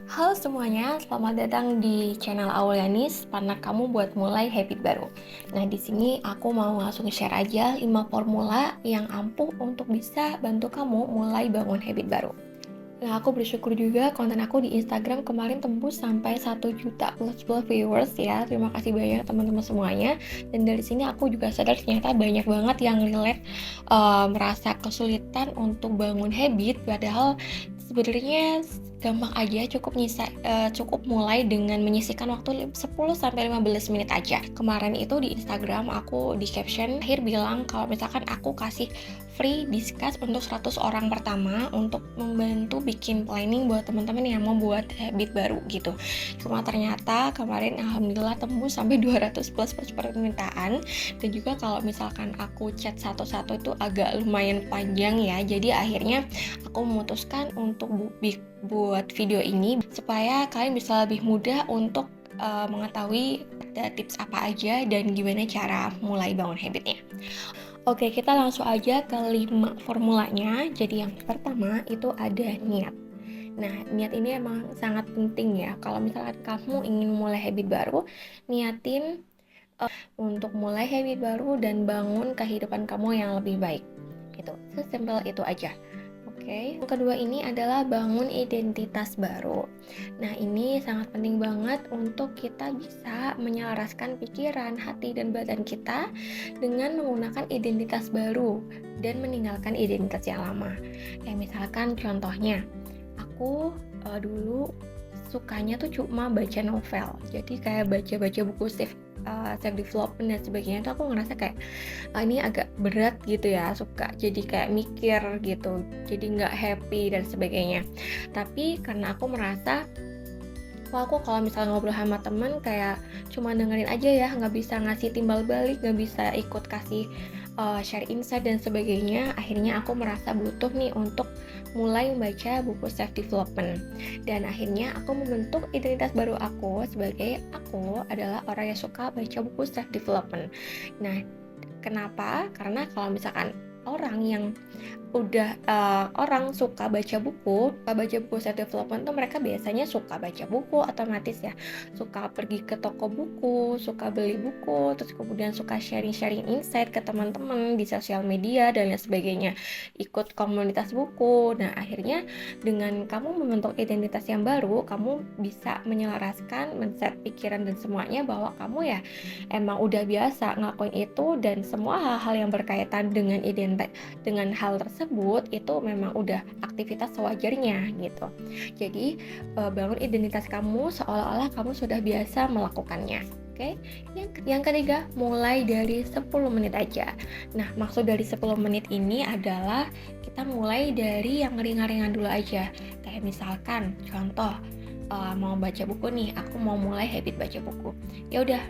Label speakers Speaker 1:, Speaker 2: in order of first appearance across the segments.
Speaker 1: Halo semuanya, selamat datang di channel Aulianis, partner kamu buat mulai habit baru. Nah, di sini aku mau langsung share aja 5 formula yang ampuh untuk bisa bantu kamu mulai bangun habit baru. Nah, aku bersyukur juga konten aku di Instagram kemarin tembus sampai 1 juta plus viewers ya. Terima kasih banyak teman-teman semuanya. Dan dari sini aku juga sadar ternyata banyak banget yang relate merasa kesulitan untuk bangun habit, padahal sebenarnya gampang aja, cukup mulai dengan menyisihkan waktu 10-15 menit aja. Kemarin itu di Instagram aku di caption akhir bilang kalau misalkan aku kasih free discuss untuk 100 orang pertama untuk membantu bikin planning buat teman-teman yang mau buat habit baru gitu. Cuma ternyata kemarin alhamdulillah tembus sampai 200 plus permintaan, dan juga kalau misalkan aku chat satu-satu itu agak lumayan panjang ya. Jadi akhirnya aku memutuskan untuk buat video ini supaya kalian bisa lebih mudah untuk mengetahui ada tips apa aja dan gimana cara mulai bangun habitnya. Oke, kita langsung aja ke 5 formulanya. Jadi yang pertama itu ada niat. Nah, niat ini emang sangat penting ya. Kalau misalkan kamu ingin mulai habit baru, niatin untuk mulai habit baru dan bangun kehidupan kamu yang lebih baik. Itu sesimpel itu aja. Oke, yang kedua ini adalah bangun identitas baru. Nah, ini sangat penting banget untuk kita bisa menyelaraskan pikiran, hati, dan badan kita dengan menggunakan identitas baru dan meninggalkan identitas yang lama. Kayak misalkan contohnya, aku dulu sukanya tuh cuma baca novel, jadi kayak baca-baca buku self development dan sebagainya. Tuh aku ngerasa kayak ini agak berat gitu ya, suka jadi kayak mikir gitu, jadi nggak happy dan sebagainya. Tapi karena aku merasa aku kalau misalnya ngobrol sama temen kayak cuma dengerin aja ya, nggak bisa ngasih timbal balik, nggak bisa ikut kasih share insight dan sebagainya. Akhirnya aku merasa butuh nih untuk mulai membaca buku self development, dan akhirnya aku membentuk identitas baru aku sebagai aku adalah orang yang suka baca buku self development. Nah, kenapa? Karena kalau misalkan orang yang orang suka baca buku self development tuh mereka biasanya suka baca buku otomatis ya, suka pergi ke toko buku, suka beli buku, terus kemudian suka sharing insight ke teman-teman di sosial media dan lain sebagainya, ikut komunitas buku. Nah, akhirnya dengan kamu membentuk identitas yang baru, kamu bisa menyelaraskan mindset, pikiran, dan semuanya bahwa kamu ya emang udah biasa ngelakuin itu, dan semua hal-hal yang berkaitan dengan hal tersebut itu memang udah aktivitas sewajarnya gitu. Jadi bangun identitas kamu seolah-olah kamu sudah biasa melakukannya. Oke. Yang ketiga, mulai dari 10 menit aja. Nah, maksud dari 10 menit ini adalah kita mulai dari yang ringan-ringan dulu aja. Kayak misalkan contoh mau baca buku nih, aku mau mulai habit baca buku. Ya udah,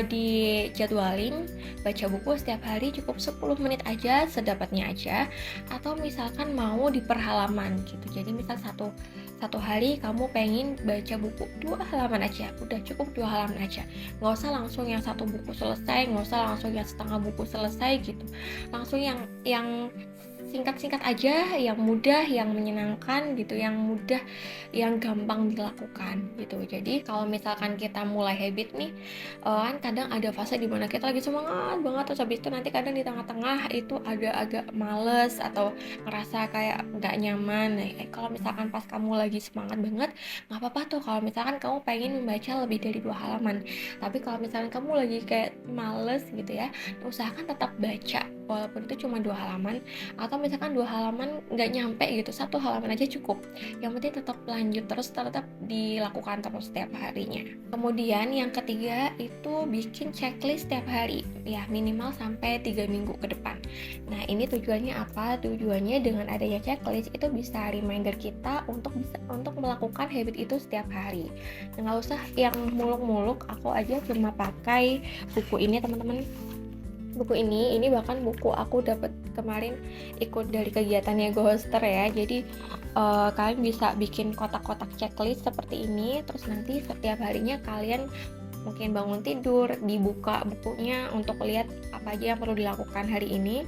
Speaker 1: dijadwalin baca buku setiap hari cukup 10 menit aja, sedapatnya aja. Atau misalkan mau di per halaman gitu. Jadi misal satu hari kamu pengen baca buku 2 halaman aja, udah cukup 2 halaman aja. Nggak usah langsung yang satu buku selesai, nggak usah langsung yang setengah buku selesai gitu. Langsung yang singkat-singkat aja, yang mudah, yang menyenangkan gitu, yang mudah, yang gampang dilakukan gitu. Jadi kalau misalkan kita mulai habit nih, kan kadang ada fase dimana kita lagi semangat banget, terus habis itu nanti kadang di tengah-tengah itu agak males atau ngerasa kayak nggak nyaman. Nah, kalau misalkan pas kamu lagi semangat banget, nggak apa-apa tuh kalau misalkan kamu pengen membaca lebih dari 2 halaman. Tapi kalau misalkan kamu lagi kayak males gitu ya, usahakan tetap baca walaupun itu cuma 2 halaman, atau misalkan 2 halaman nggak nyampe gitu, 1 halaman aja cukup. Yang penting tetap lanjut terus, tetap dilakukan terus setiap harinya. Kemudian yang ketiga itu bikin checklist setiap hari ya, minimal sampai 3 minggu ke depan. Nah, ini tujuannya apa? Tujuannya dengan adanya checklist itu bisa reminder kita untuk melakukan habit itu setiap hari. Nah, nggak usah yang muluk-muluk. Aku aja cuma pakai buku ini teman-teman. Buku ini bahkan buku aku dapat kemarin ikut dari kegiatannya Ghoster ya. Jadi kalian bisa bikin kotak-kotak checklist seperti ini, terus nanti setiap harinya kalian mungkin bangun tidur, dibuka bukunya untuk lihat apa aja yang perlu dilakukan hari ini,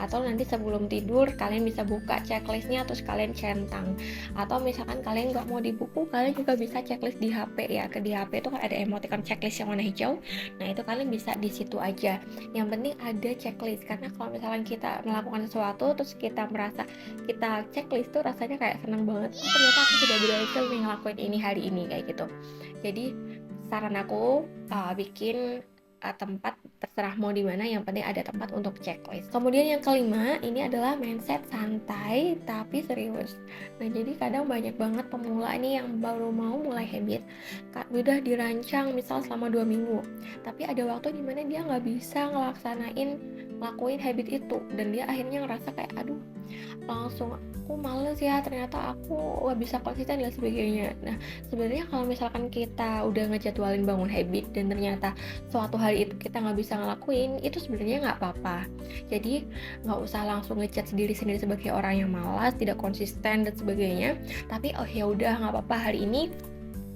Speaker 1: atau nanti sebelum tidur kalian bisa buka checklistnya terus kalian centang. Atau misalkan kalian nggak mau di buku, kalian juga bisa checklist di HP ya. Di HP itu kan ada emoticon checklist yang warna hijau. Nah itu kalian bisa di situ aja. Yang penting ada checklist, karena kalau misalkan kita melakukan sesuatu terus kita merasa kita checklist tuh rasanya kayak seneng banget. Oh, ternyata aku sudah berhasil nih ngelakuin ini hari ini kayak gitu. Jadi saran aku bikin tempat, terserah mau di mana, yang penting ada tempat untuk checklist. Kemudian yang kelima, ini adalah mindset santai tapi serius. Nah, jadi kadang banyak banget pemula ini yang baru mau mulai habit, udah dirancang misal selama 2 minggu, tapi ada waktu dimana dia nggak bisa ngelakuin habit itu, dan dia akhirnya ngerasa kayak aduh, langsung aku males ya, ternyata aku gak bisa konsisten dan sebagainya. Nah sebenarnya kalau misalkan kita udah ngejadwalin bangun habit dan ternyata suatu hari itu kita gak bisa ngelakuin, itu sebenarnya gak apa-apa. Jadi gak usah langsung ngejudge diri sendiri sebagai orang yang malas, tidak konsisten dan sebagainya. Tapi oh ya udah, gak apa-apa, hari ini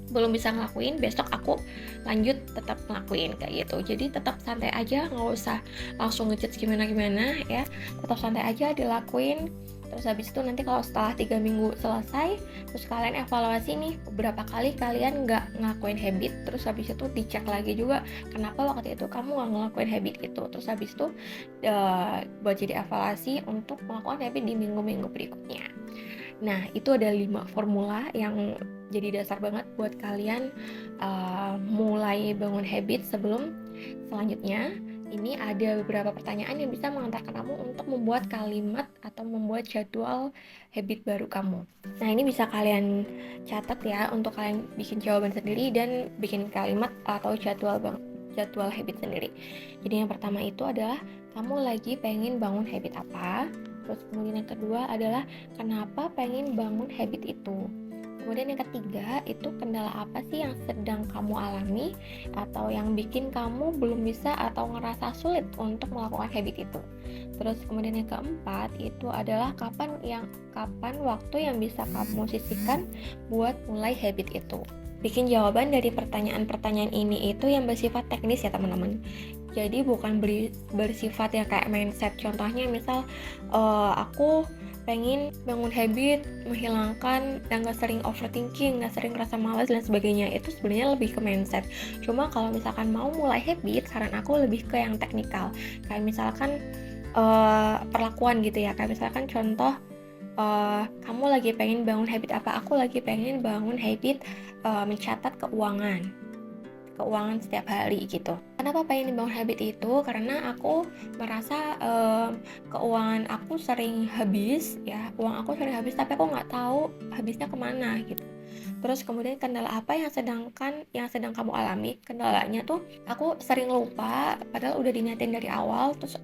Speaker 1: belum bisa ngelakuin, besok aku lanjut tetap ngelakuin kayak gitu. Jadi tetap santai aja, nggak usah langsung ngejudge gimana ya, tetap santai aja dilakuin. Terus habis itu nanti kalau setelah 3 minggu selesai, terus kalian evaluasi nih berapa kali kalian nggak ngelakuin habit, terus habis itu dicek lagi juga kenapa waktu itu kamu nggak ngelakuin habit itu. Terus habis itu buat jadi evaluasi untuk melakukan habit di minggu-minggu berikutnya. Nah itu ada 5 formula yang jadi dasar banget buat kalian mulai bangun habit. Sebelum selanjutnya, ini ada beberapa pertanyaan yang bisa mengantarkan kamu untuk membuat kalimat atau membuat jadwal habit baru kamu. Nah ini bisa kalian catat ya, untuk kalian bikin jawaban sendiri dan bikin kalimat atau jadwal habit sendiri. Jadi yang pertama itu adalah kamu lagi pengen bangun habit apa. Terus kemudian yang kedua adalah kenapa pengen bangun habit itu. Kemudian yang ketiga itu kendala apa sih yang sedang kamu alami atau yang bikin kamu belum bisa atau ngerasa sulit untuk melakukan habit itu. Terus kemudian yang keempat itu adalah kapan waktu yang bisa kamu sisihkan buat mulai habit itu. Bikin jawaban dari pertanyaan-pertanyaan ini itu yang bersifat teknis ya teman-teman. Jadi bukan bersifat ya kayak mindset. Contohnya misal aku pengen bangun habit menghilangkan dan gak sering overthinking, gak sering rasa malas dan sebagainya. Itu sebenarnya lebih ke mindset. Cuma kalau misalkan mau mulai habit, saran aku lebih ke yang teknikal. Kayak misalkan perlakuan gitu ya. Kayak misalkan contoh, kamu lagi pengen bangun habit apa? Aku lagi pengen bangun habit mencatat keuangan setiap hari gitu. Kenapa pengen bangun habit itu? Karena aku merasa keuangan aku sering habis ya, uang aku sering habis tapi aku nggak tahu habisnya kemana gitu. Terus kemudian kendala apa yang sedang kamu alami? Kendalanya tuh aku sering lupa padahal udah diniatin dari awal, terus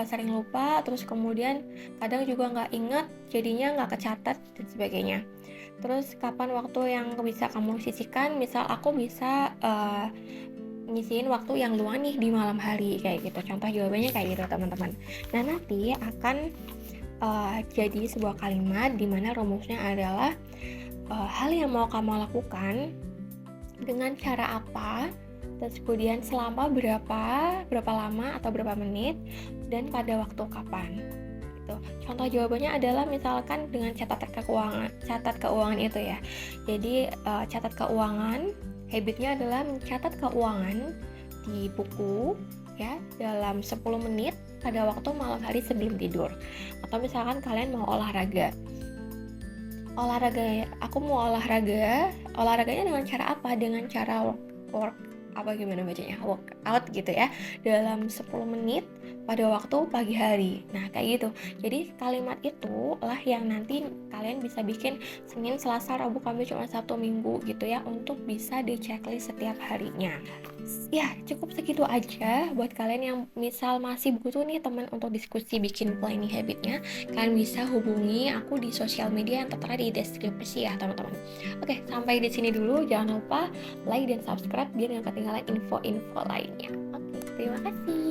Speaker 1: sering lupa, terus kemudian kadang juga nggak ingat, jadinya nggak kecatat dan sebagainya. Terus kapan waktu yang bisa kamu sisihkan? Misal aku bisa ngisiin waktu yang luang nih di malam hari kayak gitu. Contoh jawabannya kayak gitu teman-teman. Nah nanti akan jadi sebuah kalimat di mana rumusnya adalah hal yang mau kamu lakukan dengan cara apa, terus kemudian selama berapa lama atau berapa menit, dan pada waktu kapan. Contoh jawabannya adalah misalkan dengan catat keuangan itu ya. Jadi catat keuangan, habitnya adalah mencatat keuangan di buku ya dalam 10 menit pada waktu malam hari sebelum tidur. Atau misalkan kalian mau olahraganya dengan cara apa? Dengan cara workout gitu ya, dalam 10 menit pada waktu pagi hari. Nah kayak gitu. Jadi kalimat itu lah yang nanti kalian bisa bikin Senin, Selasa, Rabu, Kamis, Jumat, Sabtu, Minggu gitu ya, untuk bisa di checklist setiap harinya. Ya cukup segitu aja. Buat kalian yang misal masih butuh nih teman untuk diskusi bikin planning habitnya, kalian bisa hubungi aku di sosial media yang tertera di deskripsi ya teman-teman. Oke, sampai di sini dulu. Jangan lupa like dan subscribe biar gak ketinggalan info-info lainnya. Oke, terima kasih.